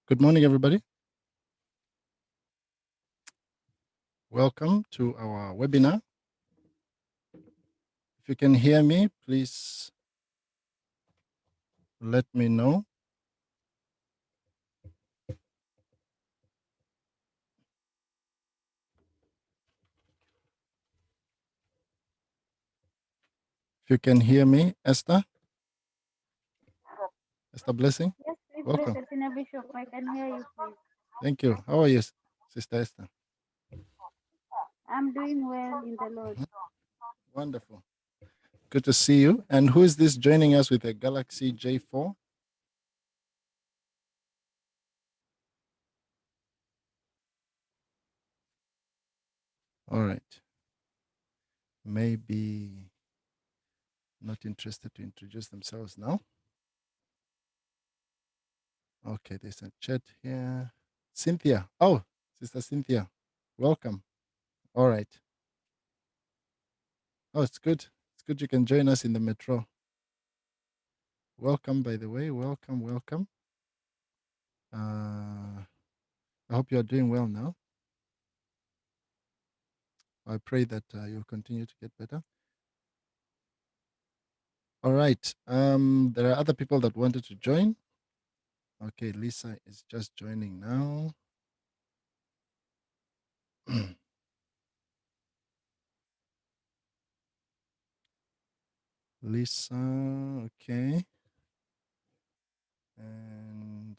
Good morning, everybody. Welcome to our webinar. If you can hear me, please let me know. If you can hear me, Esther Blessing. Yes, please, Welcome. Senior Bishop, I can hear you, please. Thank you. How are you, Sister Esther? I'm doing well in the Lord. Wonderful. Good to see you. And who is this joining us with a Galaxy J4? All right. Maybe not interested to introduce themselves now. Okay, there's a chat here. Cynthia. Oh, Sister Cynthia. Welcome. All right. Oh, it's good. It's good you can join us in the metro. Welcome, by the way. Welcome, welcome. I hope you are doing well now. I pray that you'll continue to get better. All right. There are other people that wanted to join. Okay, Lisa is just joining now. Lisa, okay. And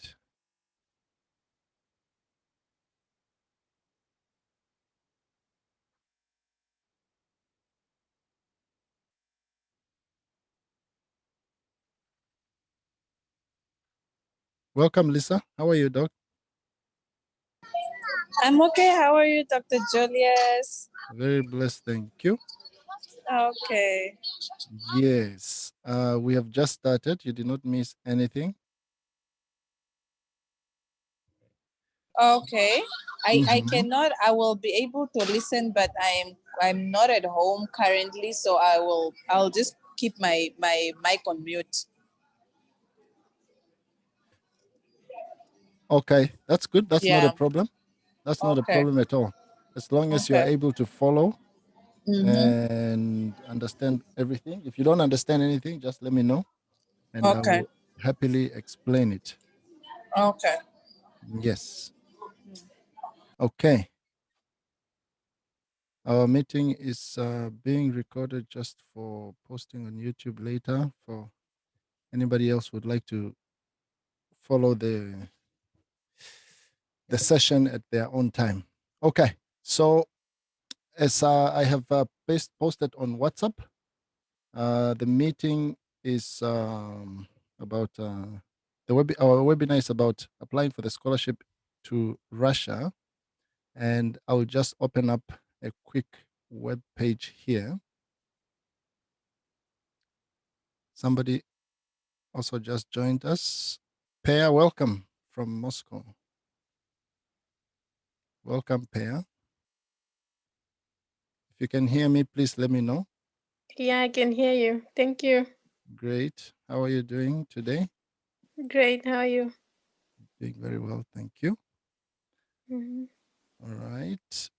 welcome, Lisa. How are you, Doc? I'm okay. How are you, Dr. Julius? Very blessed, thank you. Okay. Yes, we have just started. You did not miss anything. Okay. I cannot. I will be able to listen, but I'm not at home currently, so I'll just keep my mic on mute. Okay, that's good. That's not a problem. That's not a Okay. problem at all. As long as you are Okay. able to follow and understand everything. If you don't understand anything, just let me know and I Okay. will happily explain it. Okay. Yes. Okay. Our meeting is being recorded just for posting on YouTube later for anybody else who would like to follow the session at their own time. Okay. So as I have posted on WhatsApp, the meeting is about our webinar is about applying for the scholarship to Russia, and I'll just open up a quick web page here. Somebody also just joined us. Pear, welcome from Moscow. Welcome, Pear. If you can hear me, please let me know. Yeah, I can hear you. Thank you. Great. How are you doing today? Great. How are you? Doing very well, thank you. Mm-hmm. All right.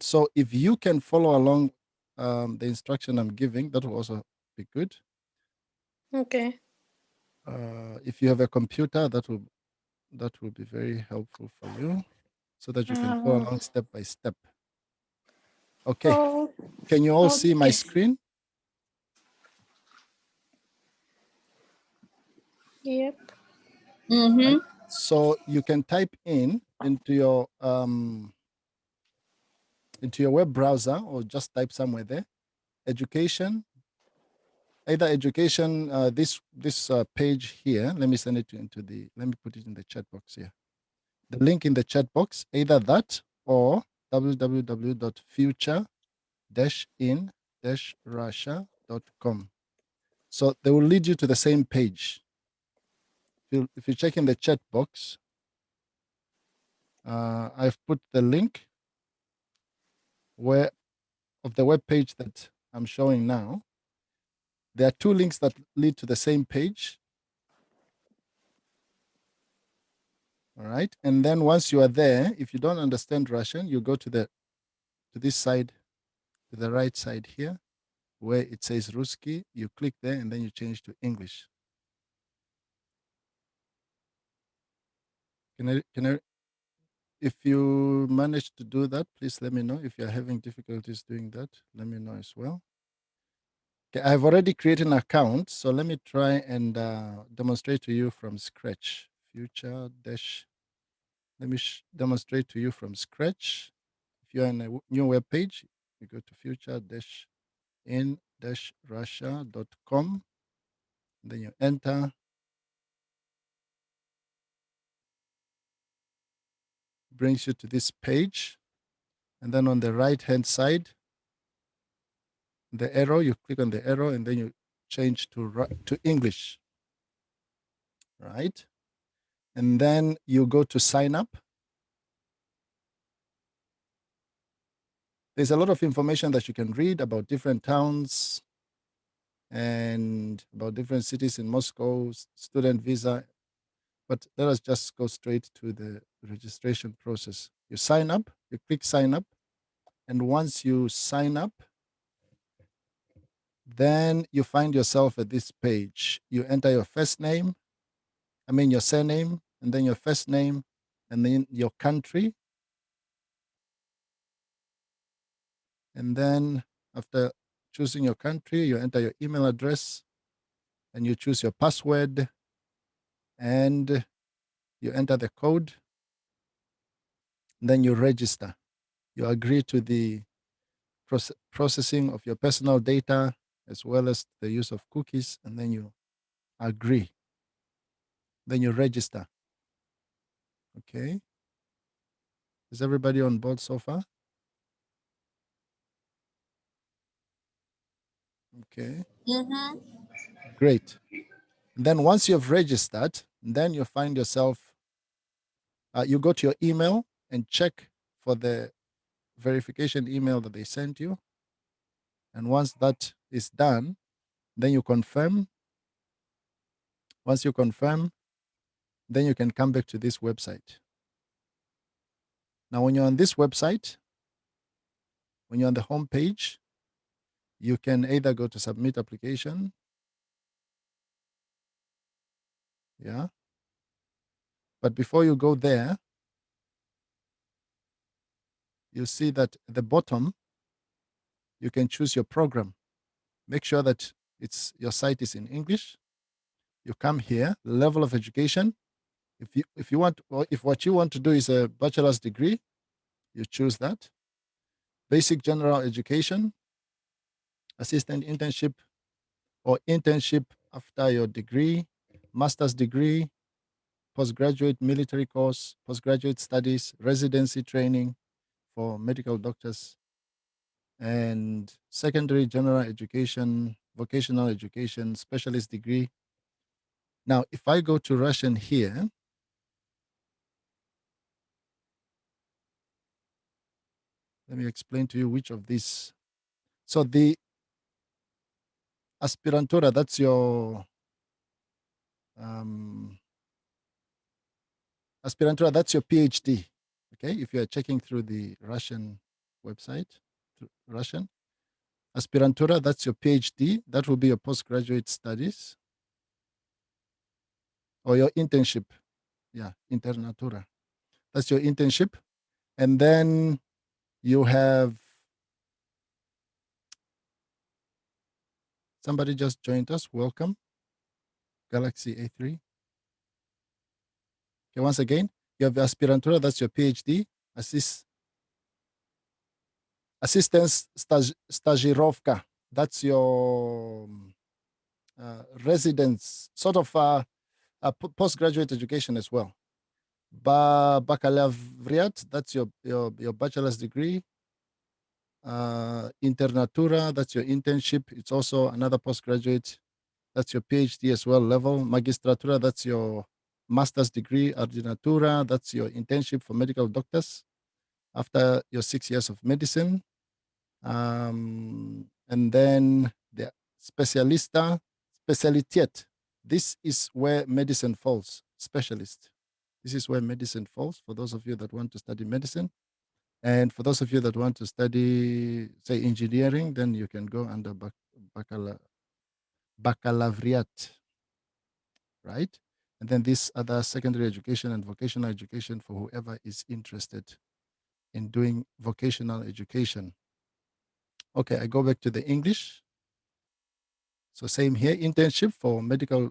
So if you can follow along the instruction I'm giving, that will also be good. Okay. If you have a computer, that will be very helpful for you, so that you can follow along step by step. Okay. Oh, Can you all see my okay. screen? Yep. Right? So you can type into your web browser, or just type somewhere there, education. Either education, this page here. Let me send it let me put it in the chat box here. The link in the chat box, either that or www.future-in-russia.com. So they will lead you to the same page. If you check in the chat box, I've put the link of the web page that I'm showing now. There are two links that lead to the same page. All right. And then once you are there, if you don't understand Russian, you go to this side, to the right side here, where it says Ruski. You click there and then you change to English. If you manage to do that, please let me know. If you're having difficulties doing that, let me know as well. Okay, I've already created an account, so let me try and demonstrate to you from scratch. Future dash. Let me demonstrate to you from scratch. If you're in a new web page, you go to future-in-russia.com. Then you enter. Brings you to this page. And then on the right-hand side, the arrow, you click on the arrow and then you change to English, right? And then you go to sign up. There's a lot of information that you can read about different towns and about different cities in Moscow, student visa. But let us just go straight to the registration process. You sign up, you click sign up. And once you sign up, then you find yourself at this page. You enter your your surname, and then your first name, and then your country. And then after choosing your country, you enter your email address, and you choose your password, and you enter the code, and then you register. You agree to the processing of your personal data as well as the use of cookies, and then you agree. Then you register. Okay. Is everybody on board so far? Okay. Mm-hmm. Great. And then once you've registered, then you find yourself, you go to your email and check for the verification email that they sent you. And once that is done, then you confirm. Once you confirm, then you can come back to this website. Now, when you're on this website, when you're on the home page, you can either go to submit application. Yeah. But before you go there, you see that at the bottom, you can choose your program. Make sure that your site is in English. You come here, level of education. If you want, or if what you want to do is a bachelor's degree, you choose that. Basic general education, assistant internship, or internship after your degree, master's degree, postgraduate military course, postgraduate studies, residency training for medical doctors, and secondary general education, vocational education, specialist degree. Now, if I go to Russian here, let me explain to you which of these. So the aspirantura, that's your aspirantura, that's your PhD. Okay, if you are checking through the Russian website, Russian aspirantura, that's your PhD. That will be your postgraduate studies or your internship. Yeah, internatura. That's your internship, and then you have somebody just joined us. Welcome, Galaxy A3. Okay, once again, you have aspirantura, that's your PhD, assistance stagirovka, that's your residence, sort of postgraduate education as well. Baccalaureate, that's your bachelor's degree. Internatura, that's your internship. It's also another postgraduate. That's your PhD as well level. Magistratura, that's your master's degree. Ordinatura, that's your internship for medical doctors after your 6 years of medicine. And then the specialista, specialitet. This is where medicine falls, specialist. This is where medicine falls for those of you that want to study medicine. And for those of you that want to study, say, engineering, then you can go under baccalaureate, right? And then this other secondary education and vocational education for whoever is interested in doing vocational education. Okay, I go back to the English. So same here, internship for medical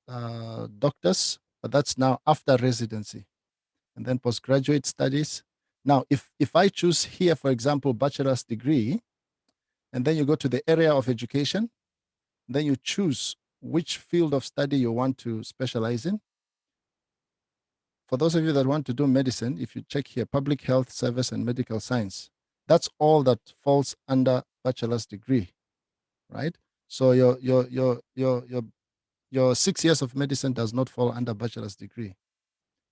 doctors, but that's now after residency. And then postgraduate studies. Now, if I choose here, for example, bachelor's degree, and then you go to the area of education, then you choose which field of study you want to specialize in. For those of you that want to do medicine, if you check here, public health service and medical science, that's all that falls under bachelor's degree, right? So your 6 years of medicine does not fall under bachelor's degree.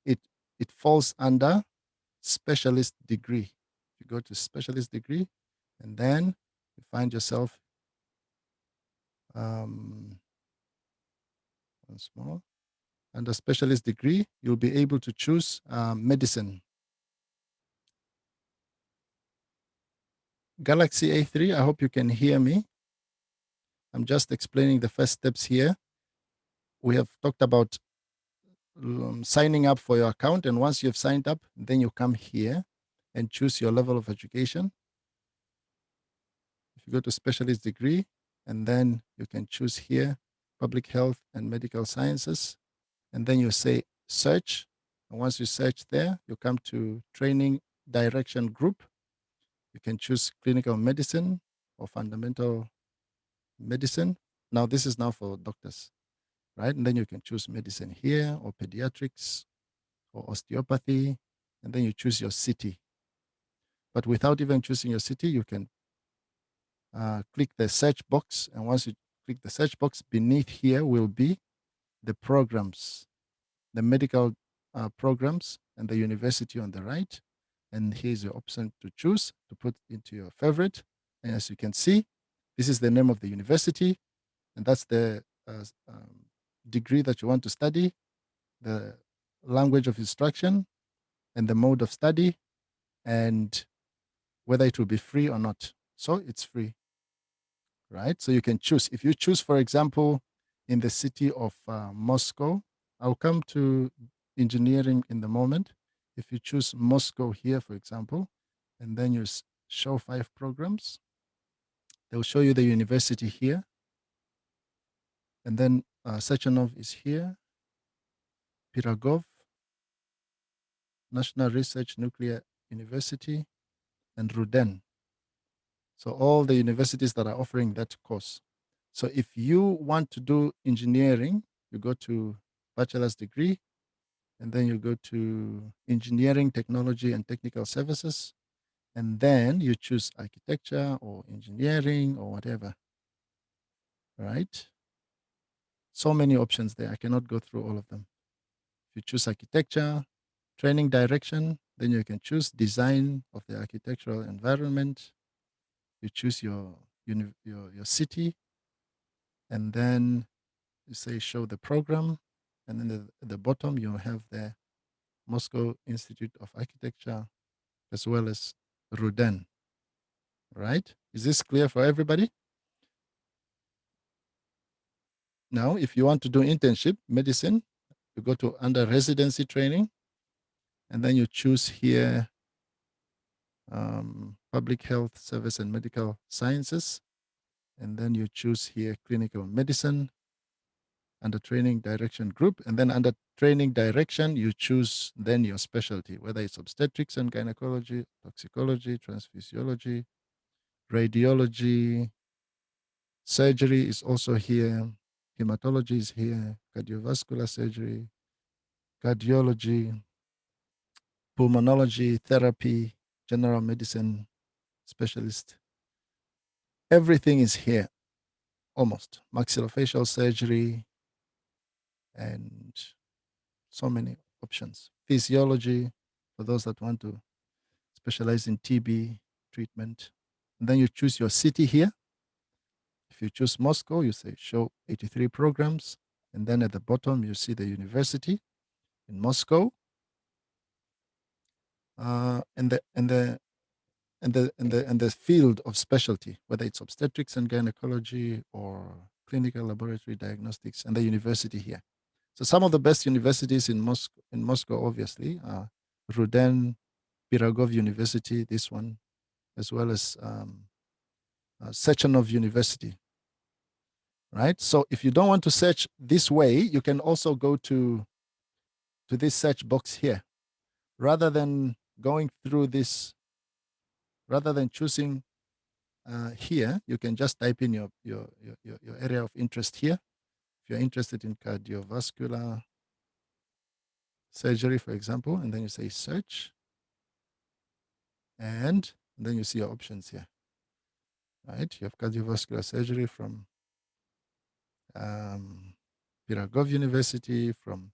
It falls under specialist degree. You go to specialist degree, and then you find yourself once more under specialist degree, you'll be able to choose medicine. Galaxy A3, I hope you can hear me. I'm just explaining the first steps here. We have talked about signing up for your account, and once you've signed up, then you come here and choose your level of education. If you go to specialist degree, and then you can choose here public health and medical sciences, and then you say search, and once you search there, you come to training direction group. You can choose clinical medicine or fundamental medicine. Now this is now for doctors, right? And then you can choose medicine here, or pediatrics, or osteopathy, and then you choose your city. But without even choosing your city, you can click the search box, and once you click the search box, beneath here will be the programs, the medical programs, and the university on the right. And here's your option to choose to put into your favorite. And as you can see, this is the name of the university, and that's the degree that you want to study, the language of instruction, and the mode of study, and whether it will be free or not. So it's free, right? So you can choose. If you choose, for example, in the city of Moscow, I'll come to engineering in the moment. If you choose Moscow here, for example, and then you show 5 programs, they'll show you the university here. And then Sechenov is here, Pirogov, National Research Nuclear University, and Ruden. So all the universities that are offering that course. So if you want to do engineering, you go to bachelor's degree, and then you go to engineering, technology, and technical services, and then you choose architecture or engineering or whatever, right? So many options there. I cannot go through all of them. If you choose architecture, training direction, then you can choose design of the architectural environment. You choose your city, and then you say show the program, and then at the bottom you have the Moscow Institute of Architecture as well as Ruden. Right? Is this clear for everybody? Now, if you want to do internship, medicine, you go to under residency training, and then you choose here public health service and medical sciences, and then you choose here clinical medicine under training direction group, and then under training direction you choose then your specialty, whether it's obstetrics and gynecology, toxicology, transfusiology, radiology, surgery is also here, hematology is here, cardiovascular surgery, cardiology, pulmonology, therapy, general medicine specialist. Everything is here, almost. Maxillofacial surgery, and so many options. Physiology, for those that want to specialize in TB treatment. And then you choose your city here. If you choose Moscow, you say show 83 programs. And then at the bottom, you see the university. in Moscow, and the field of specialty, whether it's obstetrics and gynecology or clinical laboratory diagnostics, and the university here. So some of the best universities in Moscow obviously are Ruden, Pirogov University, this one, as well as Sechenov University, right? So if you don't want to search this way, you can also go to this search box here. Rather than going through this, rather than choosing here, you can just type in your area of interest here. If you're interested in cardiovascular surgery, for example, and then you say search, and then you see your options here, right? You have cardiovascular surgery from Pirogov University, from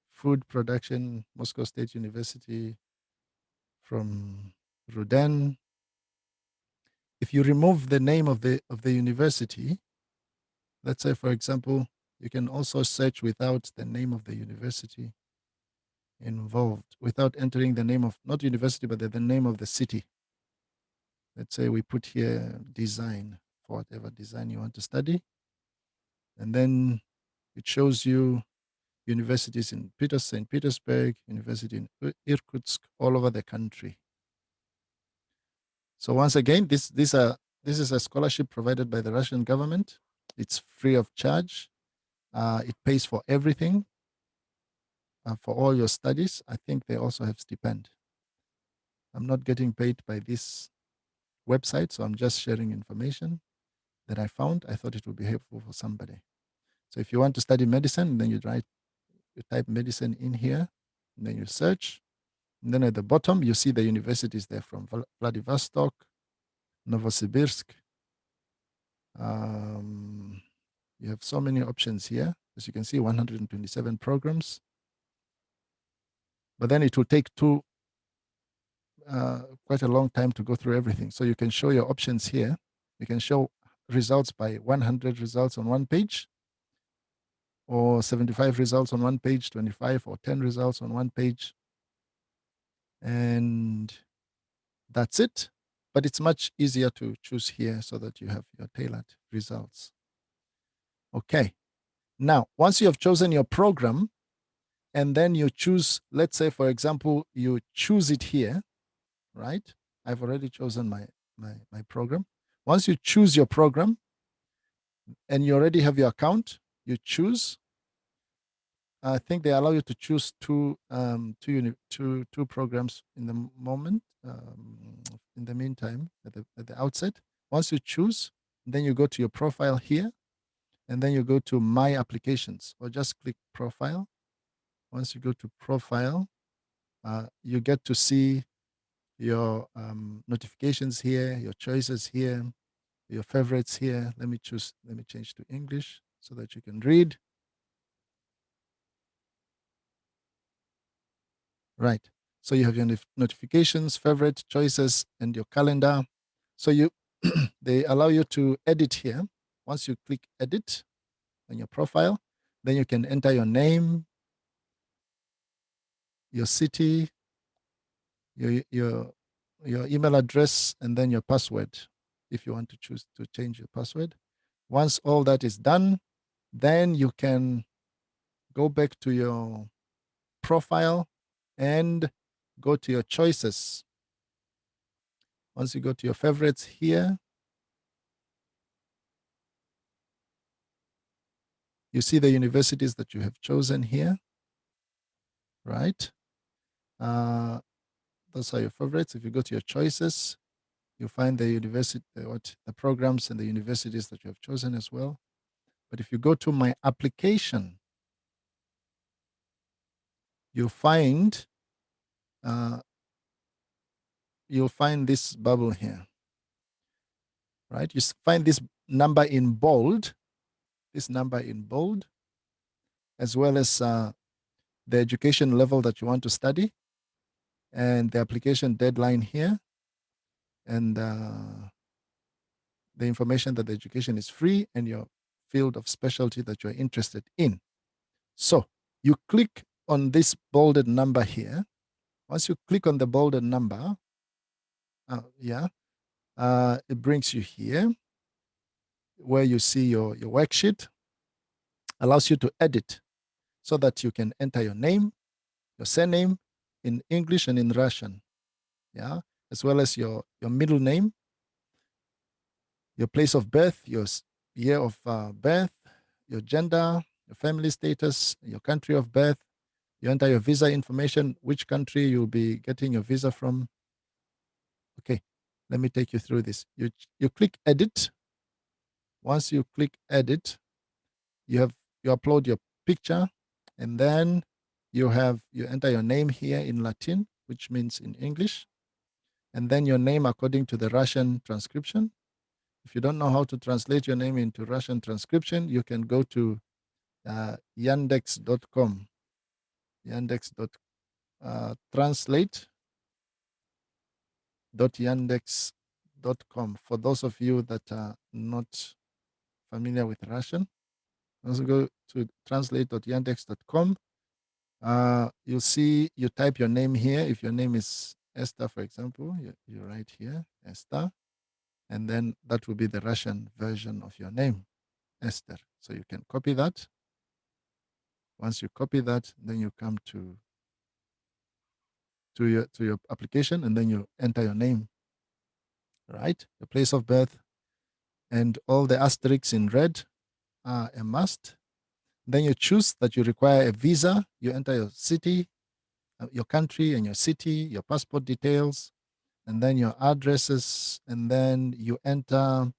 food production, Moscow State University, from Ruden. If you remove the name of the university, let's say, for example, you can also search without the name of the university involved, without entering the name of, not university, but the name of the city. Let's say we put here design, for whatever design you want to study. And then it shows you universities in St. Petersburg, University in Irkutsk, all over the country. So once again, this is a scholarship provided by the Russian government. It's free of charge. It pays for everything, for all your studies. I think they also have stipend. I'm not getting paid by this website, so I'm just sharing information that I found. I thought it would be helpful for somebody. So if you want to study medicine, then you type medicine in here, and then you search. And then at the bottom, you see the universities there from Vladivostok, Novosibirsk. You have so many options here. As you can see, 127 programs. But then it will take quite a long time to go through everything. So you can show your options here. You can show results by 100 results on one page, or 75 results on one page, 25 or 10 results on one page. And that's it. But it's much easier to choose here so that you have your tailored results. Okay. Now, once you have chosen your program, and then you choose, let's say, for example, you choose it here, right? I've already chosen my program. Once you choose your program and you already have your account, you choose. I think they allow you to choose two programs in the moment, in the meantime, at the outset. Once you choose, then you go to your profile here, and then you go to My Applications, or just click Profile. Once you go to Profile, you get to see your notifications here, your choices here, your favorites here. Let me change to English so that you can read. Right. So you have your notifications, favorite, choices, and your calendar. So they allow you to edit here. Once you click Edit on your profile, then you can enter your name, your city, your email address, and then your password, if you want to choose to change your password. Once all that is done, then you can go back to your profile and go to your choices. Once you go to your favorites here, you see the universities that you have chosen here, right? Those are your favorites. If you go to your choices, you find the university, the programs and the universities that you have chosen as well. But if you go to My Application, you'll find this bubble here, right? You find this number in bold, as well as the education level that you want to study, and the application deadline here, and the information that the education is free, and your field of specialty that you're interested in. So you click on this bolded number here. Once you click on the bolded number, it brings you here where you see your worksheet, allows you to edit so that you can enter your name, your surname in English and in Russian, yeah, as well as your middle name, your place of birth, your year of birth, your gender, your family status, your country of birth. You enter your visa information, which country you'll be getting your visa from. Okay, let me take you through this. You click edit. Once you click edit, you upload your picture, and then you enter your name here in Latin, which means in English, and then your name according to the Russian transcription. If you don't know how to translate your name into Russian transcription, you can go to yandex.com, translate.yandex.com. For those of you that are not familiar with Russian, also go to translate.yandex.com. You'll see, you type your name here. If your name is Esther, for example, you write here, Esther, and then that will be the Russian version of your name, Esther. So you can copy that. Once you copy that, then you come to your application, and then you enter your name, right? Your place of birth, and all the asterisks in red are a must. Then you choose that you require a visa. You enter your city, your country and your city, your passport details, and then your addresses, and then you enter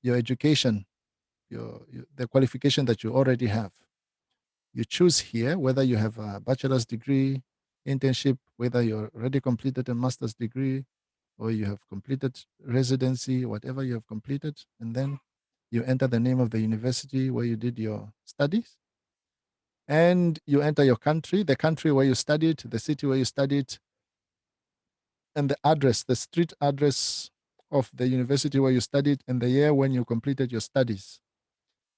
your education, the qualification that you already have. You choose here whether you have a bachelor's degree, internship, whether you're already completed a master's degree, or you have completed residency, whatever you have completed, and then you enter the name of the university where you did your studies, and you enter your country, the country where you studied, the city where you studied, and the address, the street address of the university where you studied, and the year when you completed your studies.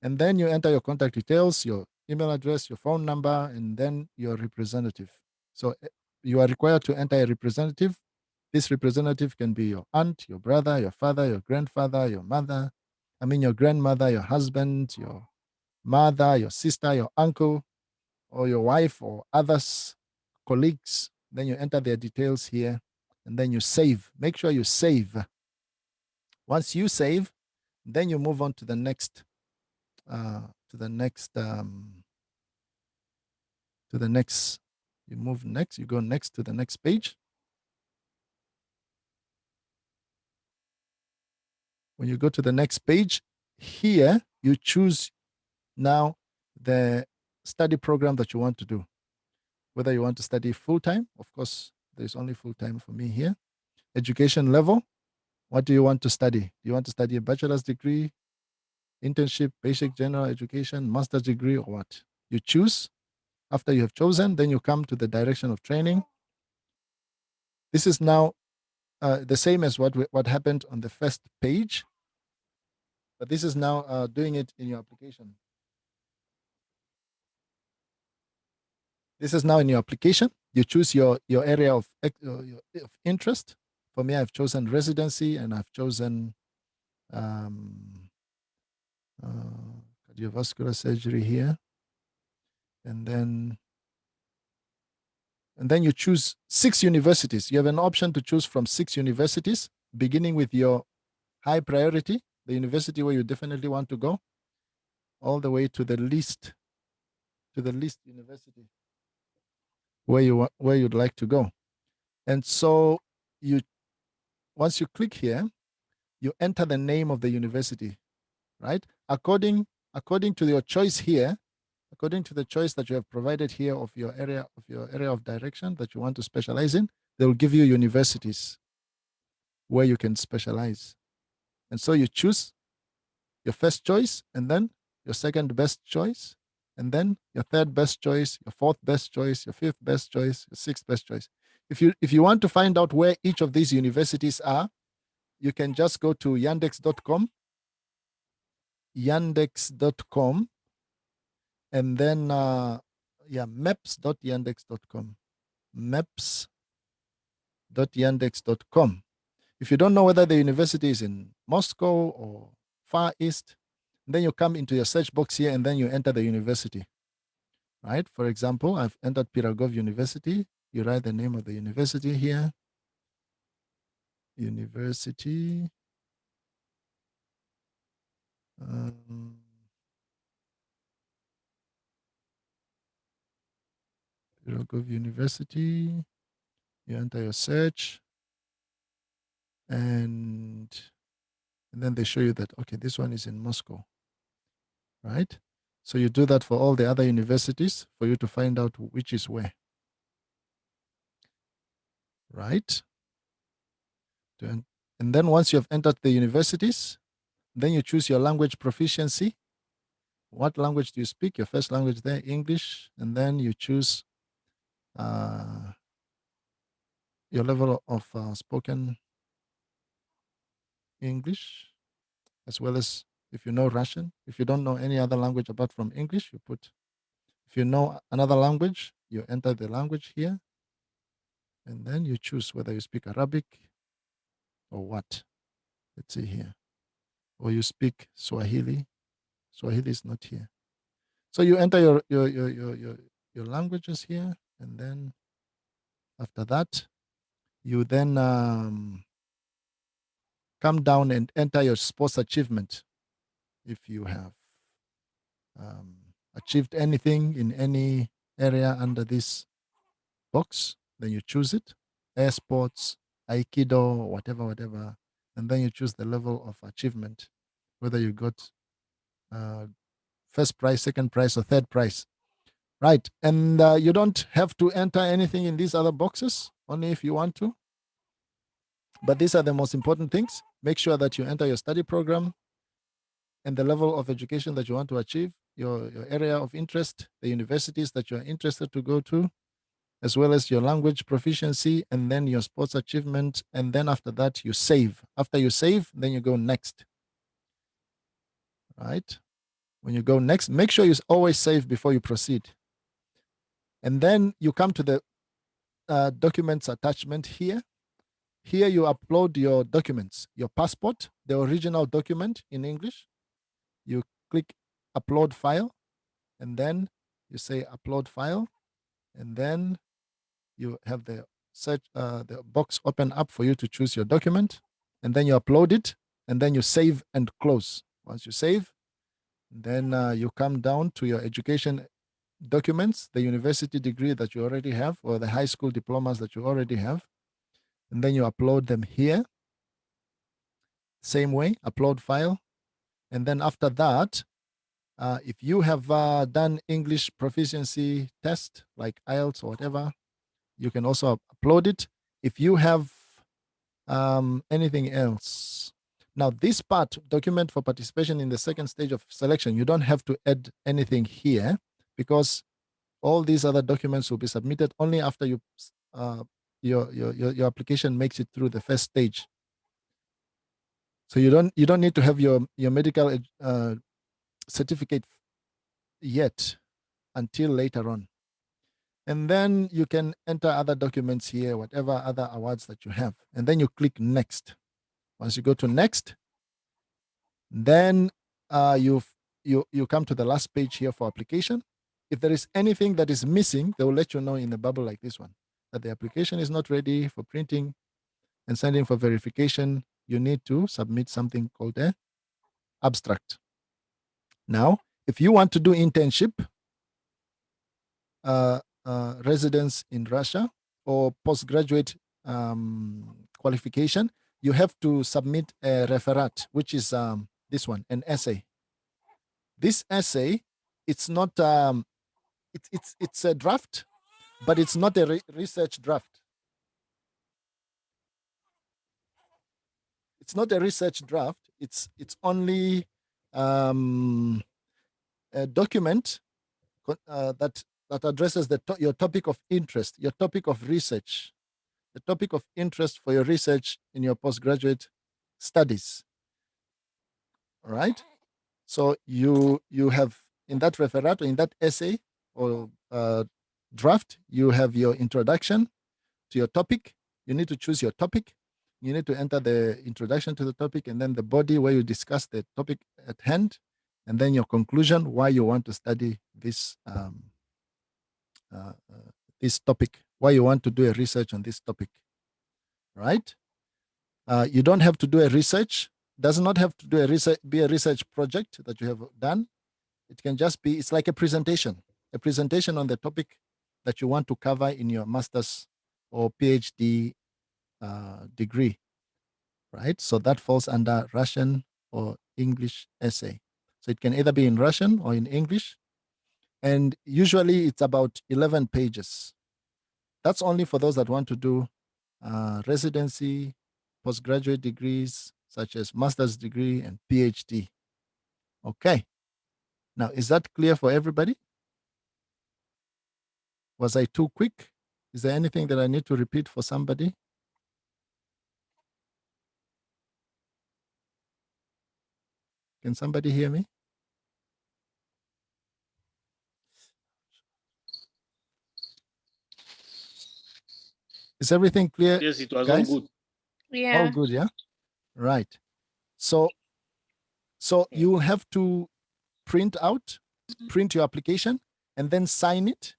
And then you enter your contact details, your email address, your phone number, and then your representative. So you are required to enter a representative. This representative can be your aunt, your brother, your father, your grandfather, your mother, your grandmother, your husband, your mother, your sister, your uncle, or your wife, or others, colleagues. Then you enter their details here, and then you save. Make sure you save. Once you save, then you move on to the next, you move next, you go next to the next page. When you go to the next page, here you choose now the study program that you want to do. Whether you want to study full-time, of course, there's only full-time for me here. Education level, what do you want to study? Do you want to study a bachelor's degree, internship, basic general education, master's degree, or what? You choose. After you have chosen, then you come to the direction of training. This is now the same as what happened on the first page, but this is now doing it in your application. This is now in your application. You choose your area of interest. For me, I've chosen residency, and I've chosen cardiovascular surgery here. And then you choose 6 universities. You have an option to choose from 6 universities, beginning with your high priority, the university where you definitely want to go, all the way to the least university where you'd like to go. And so once you click here, you enter the name of the university, right? According to your choice here, according to the choice that you have provided here of your area of direction that you want to specialize in, they will give you universities where you can specialize. And so you choose your first choice, and then your second best choice, and then your third best choice, your fourth best choice, your fifth best choice, your sixth best choice. If you want to find out where each of these universities are, you can just go to yandex.com, and then maps.yandex.com. Maps.yandex.com. If you don't know whether the university is in Moscow or Far East, then you come into your search box here and then you enter the university, right? For example, I've entered Pirogov University. You write the name of the university here. University. Pirogov University. You enter your search and then they show you that, okay, this one is in Moscow, right? So you do that for all the other universities for you to find out which is where, right? And then once you have entered the universities, then you choose your language proficiency. What language do you speak? Your first language there, English, and then you choose your level of spoken English, as well as if you know Russian. If you don't know any other language apart from English, you put. If you know another language, you enter the language here, and then you choose whether you speak Arabic or what. Let's see here. Or you speak Swahili. Swahili is not here. So you enter your languages here, and then after that, you then come down and enter your sports achievement. If you have achieved anything in any area under this box, then you choose it. Air sports, Aikido, whatever. And then you choose the level of achievement, whether you got first prize, second prize, or third prize. Right. And you don't have to enter anything in these other boxes, only if you want to. But these are the most important things. Make sure that you enter your study program and the level of education that you want to achieve, your area of interest, the universities that you are interested to go to, as well as your language proficiency, and then your sports achievement. And then after that, you save. After you save, then you go next. Right? When you go next, make sure you always save before you proceed. And then you come to the documents attachment here. Here you upload your documents, your passport, the original document in English. You click upload file, and then you say upload file, and then you have the search the box open up for you to choose your document, and then you upload it, and then you save and close. Once you save, then you come down to your education documents, the university degree that you already have, or the high school diplomas that you already have, and then you upload them here. Same way, upload file. And then after that, if you have done English proficiency test like IELTS or whatever, you can also upload it. If you have anything else. Now, this part, document for participation in the second stage of selection, you don't have to add anything here because all these other documents will be submitted only after you your application makes it through the first stage. So you don't need to have your medical certificate yet until later on. And then you can enter other documents here, whatever other awards that you have. And then you click next. Once you go to next, then you come to the last page here for application. If there is anything that is missing, they will let you know in a bubble like this one, that the application is not ready for printing and sending for verification. You need to submit something called an abstract. Now, if you want to do internship, residence in Russia, or postgraduate qualification, you have to submit a referat, which is this one, an essay. This essay, it's not it's a draft, but it's not a research draft. It's not a research draft. It's only a document that addresses your topic of interest, your topic of research, the topic of interest for your research in your postgraduate studies. All right. So you have in that referat or in that essay or draft, you have your introduction to your topic. You need to choose your topic. You need to enter the introduction to the topic, and then the body where you discuss the topic at hand, and then your conclusion, why you want to study this this topic, why you want to do a research on this topic, right? You don't have to do a research. Does not have to do a research, be a research project that you have done. It can just be, it's like a presentation on the topic that you want to cover in your master's or PhD degree, right? So that falls under Russian or English essay. So it can either be in Russian or in English. And usually it's about 11 pages. That's only for those that want to do residency, postgraduate degrees, such as master's degree and PhD. Okay. Now, is that clear for everybody? Was I too quick? Is there anything that I need to repeat for somebody? Can somebody hear me? Is everything clear? Yes, it was guys? all good. Yeah. All good, yeah? Right. So you have to print your application, and then sign it.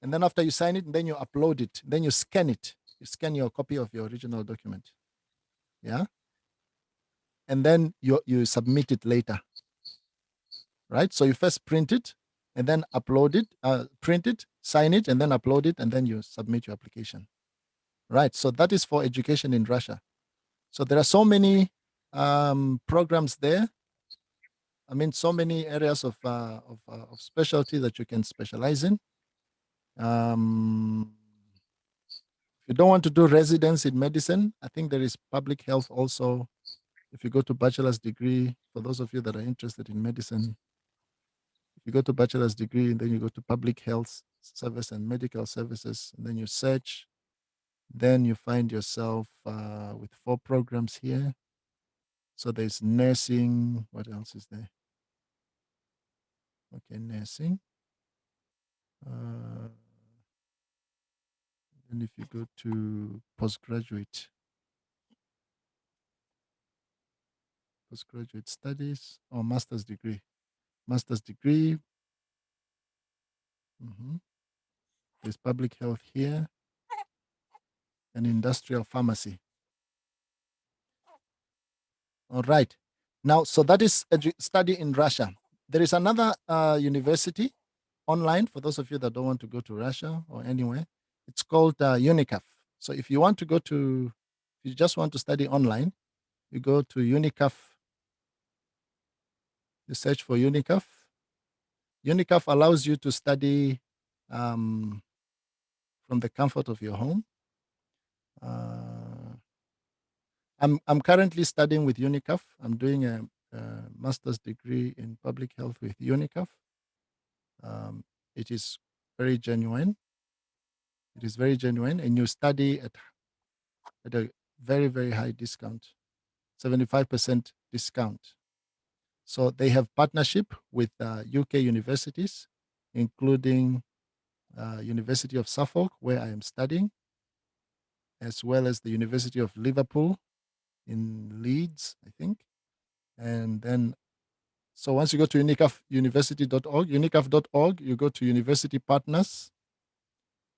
And then after you sign it, then you upload it. Then you scan it. You scan your copy of your original document. Yeah. And then you submit it later. Right? So you first print it and then upload it, print it, sign it, and then upload it, and then you submit your application. Right. So that is for education in Russia. So there are so many programs there. I mean, so many areas of specialty that you can specialize in. If you don't want to do residence in medicine, I think there is public health also. If you go to bachelor's degree, for those of you that are interested in medicine, if you go to bachelor's degree, and then you go to public health service and medical services, and then you search, then you find yourself with 4 programs here. So there's nursing. What else is there? Okay, nursing. And if you go to postgraduate studies or master's degree. There's public health here and industrial pharmacy. All right. Now, so that is study in Russia. There is another university online for those of you that don't want to go to Russia or anywhere. It's called Unicaf. So if you want to if you just want to study online, you go to Unicaf. You search for Unicaf. Unicaf allows you to study from the comfort of your home. I'm currently studying with Unicaf. I'm doing a master's degree in public health with Unicaf. It is very genuine. It is very genuine, and you study at a very, very high discount, 75% discount. So they have partnership with UK universities, including University of Suffolk, where I am studying, as well as the University of Liverpool in Leeds, I think. And then, so once you go to unicaf.org, you go to University Partners.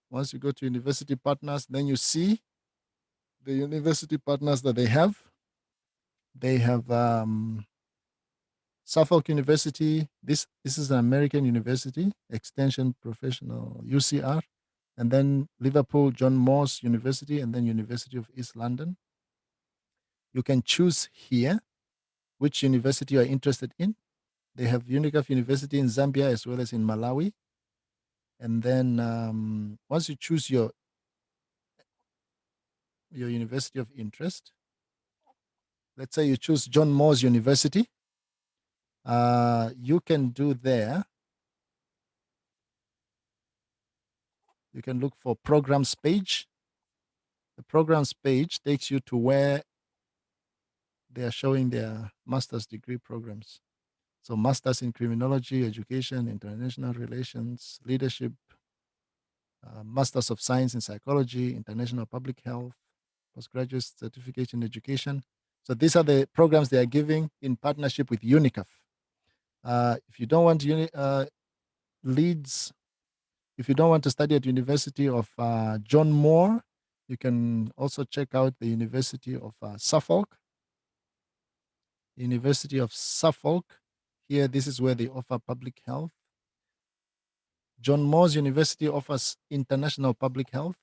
Once you go to University Partners, then you see the university partners that they have. They have Suffolk University. This is an American university, Extension Professional, UCR. And then Liverpool, John Moores University, and then University of East London. You can choose here which university you are interested in. They have Unicaf University in Zambia as well as in Malawi. And then once you choose your university of interest, let's say you choose John Moores University, you can do there. You can look for programs page. The programs page takes you to where they are showing their master's degree programs. So Masters in Criminology, Education, International Relations, Leadership, Masters of Science in Psychology, International Public Health, Postgraduate Certificate in Education. So these are the programs they are giving in partnership with Unicaf. If you don't want Leeds, if you don't want to study at University of John Moore, you can also check out the University of Suffolk. University of Suffolk. Here, this is where they offer public health. John Moore's University offers international public health,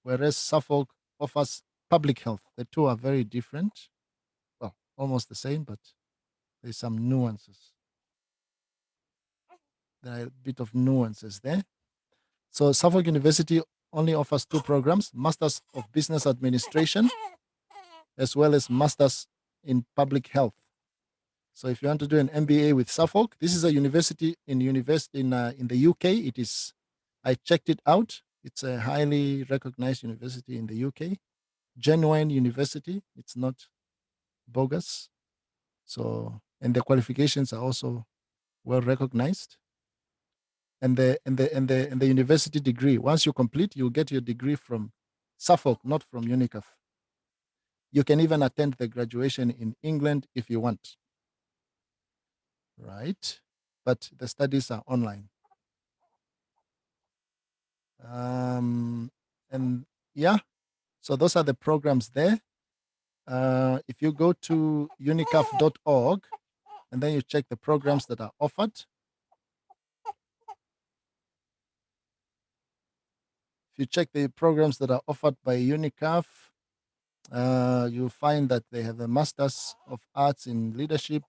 whereas Suffolk offers public health. The two are very different. Well, almost the same, but there's some nuances. There are a bit of nuances there. So Suffolk University only offers two programs, Masters of Business Administration, as well as Masters in Public Health. So if you want to do an MBA with Suffolk, this is a university in the UK. It is, I checked it out. It's a highly recognized university in the UK, genuine university. It's not bogus. So, and the qualifications are also well recognized. And the university degree, once you complete, you'll get your degree from Suffolk, not from Unicaf. You can even attend the graduation in England if you want. Right? But the studies are online. And yeah, so those are the programs there. If you go to unicaf.org and then you check the programs that are offered, if you check the programs that are offered by Unicaf, you'll find that they have a Masters of Arts in Leadership,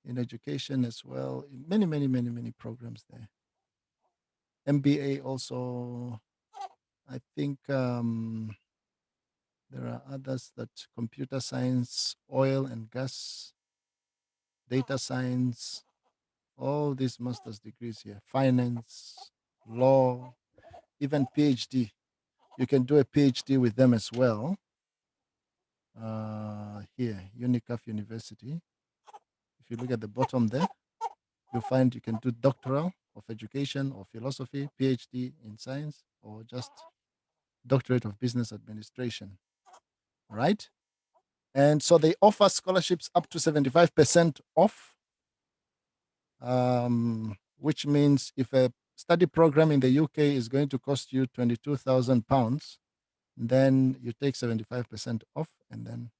in Education as well. Many programs there. MBA also, I think there are others that computer science, oil and gas, data science, all these master's degrees here, finance, law, even PhD. You can do a PhD with them as well. Here, Unicaf University. If you look at the bottom there, you'll find you can do doctoral of education or philosophy, PhD in science, or just doctorate of business administration. Right? And so they offer scholarships up to 75% off, which means if a study program in the UK is going to cost you £22,000, then you take 75% off and then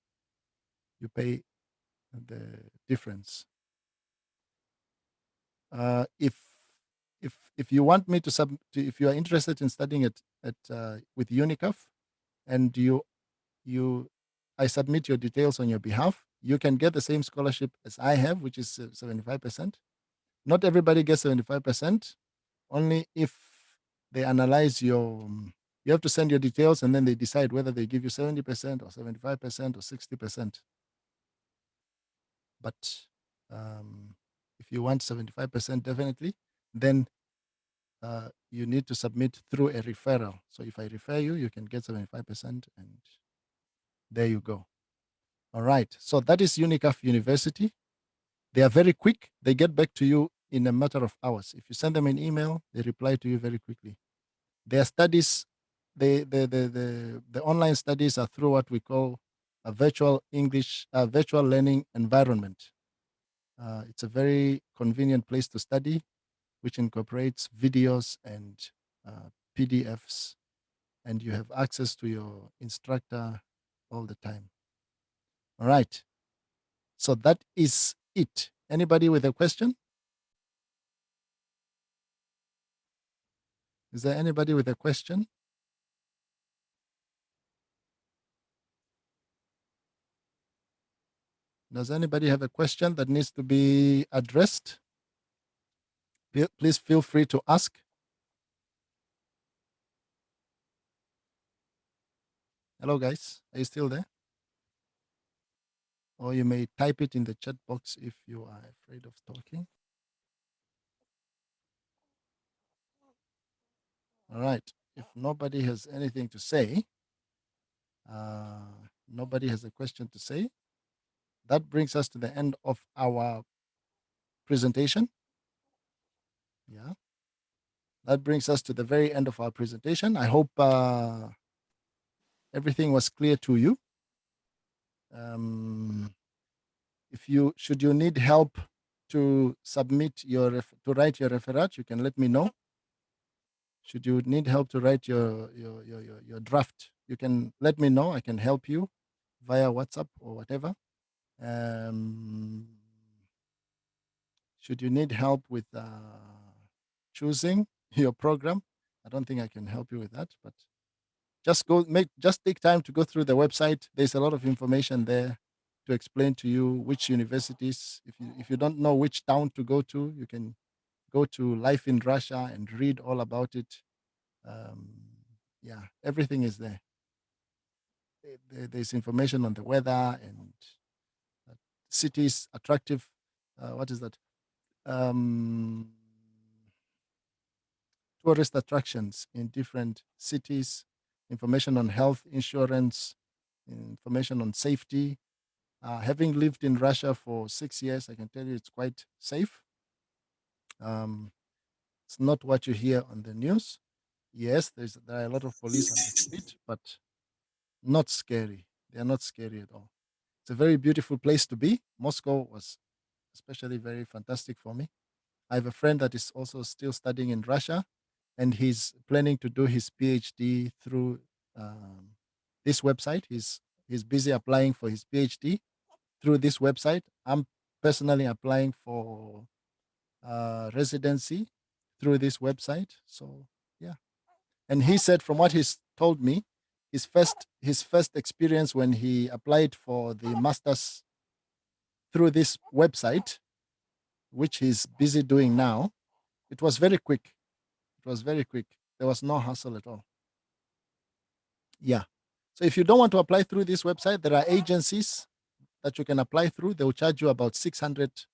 you pay the difference. If you want me to if you are interested in studying with Unicaf, and I submit your details on your behalf, you can get the same scholarship as I have, which is 75%. Not everybody gets 75%. Only if they analyze you have to send your details and then they decide whether they give you 70% or 75% or 60%. But if you want 75% definitely, then you need to submit through a referral. So if I refer you, you can get 75% and there you go. All right. So that is Unicaf University. They are very quick. They get back to you in a matter of hours. If you send them an email, they reply to you very quickly. Their studies, the online studies are through what we call a virtual learning environment. It's a very convenient place to study, which incorporates videos and PDFs, and you have access to your instructor all the time. All right. So that is it. Anybody with a question? Is there anybody with a question? Does anybody have a question that needs to be addressed? Please feel free to ask. Hello, guys. Are you still there? Or you may type it in the chat box if you are afraid of talking. All right. If nobody has anything to say, nobody has a question to say, that brings us to the end of our presentation. Yeah. That brings us to the very end of our presentation. I hope everything was clear to you. Should you need help to submit to write your referat, you can let me know. Should you need help to write your draft, you can let me know. I can help you via WhatsApp or whatever. Should you need help with choosing your program, I don't think I can help you with that, but just take time to go through the website. There's a lot of information there to explain to you which universities. If you don't know which town to go to, you can go to Life in Russia and read all about it. Yeah, everything is there. There's information on the weather and cities, attractive. What is that? Tourist attractions in different cities, information on health insurance, information on safety. Having lived in Russia for 6 years, I can tell you it's quite safe. It's not what you hear on the news. Yes, there are a lot of police on the street, but not scary. They are not scary at all. It's a very beautiful place to be. Moscow was especially very fantastic for me. I have a friend that is also still studying in Russia, and he's planning to do his PhD through this website. He's busy applying for his PhD through this website. I'm personally applying for residency through this website. So yeah, and he said from what he's told me, his first experience when he applied for the masters through this website, which he's busy doing now, it was very quick. It was very quick. There was no hassle at all. Yeah. So if you don't want to apply through this website, there are agencies that you can apply through. They will charge you about $600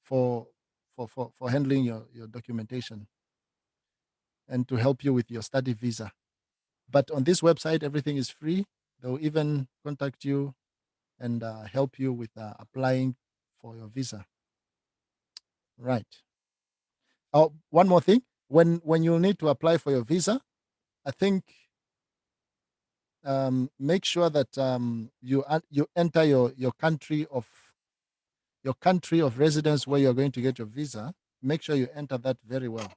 for handling your documentation and to help you with your study visa. But on this website, everything is free. They'll even contact you and help you with applying for your visa. Right. Oh, one more thing. When you need to apply for your visa, I think make sure that you enter your country of residence where you're going to get your visa. Make sure you enter that very well.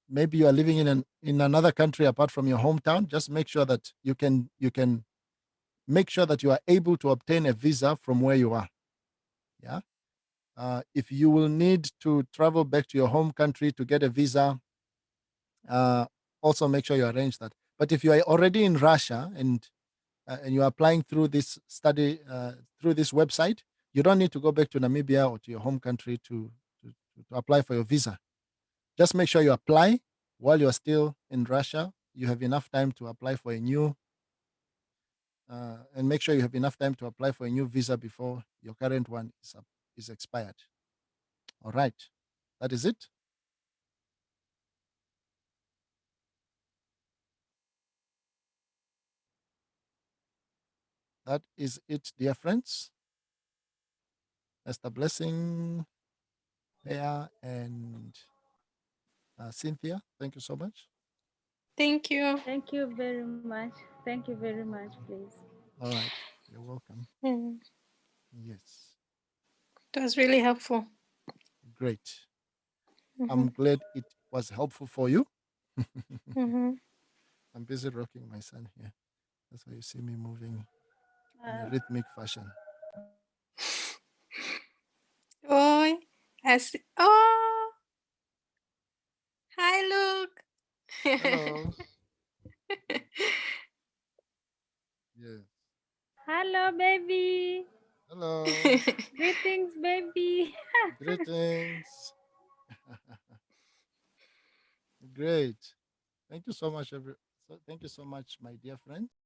Maybe you are living in another country apart from your hometown. Just make sure that you can make sure that you are able to obtain a visa from where you are. Yeah. If you will need to travel back to your home country to get a visa, also make sure you arrange that. But if you are already in Russia and you're applying through this study through this website, you don't need to go back to Namibia or to your home country to apply for your visa. Just make sure you apply while you're still in Russia. You have enough time to apply for a new and make sure you have enough time to apply for a new visa before your current one is expired. All right, that is it. That is it, dear friends. Esther Blessing, Leah, and Cynthia, thank you so much. Thank you. Thank you very much. Thank you very much, please. All right, you're welcome. Mm. Yes, It was really helpful. great. Mhm. I'm glad it was helpful for you. Mhm. I'm busy rocking my son here. That's why you see me moving in a rhythmic fashion. Oi. Oh. Hi, Luke. Hello. Yes. Hello, baby. Hello. Greetings, baby. Greetings. Great. Thank you so much, thank you so much, my dear friend.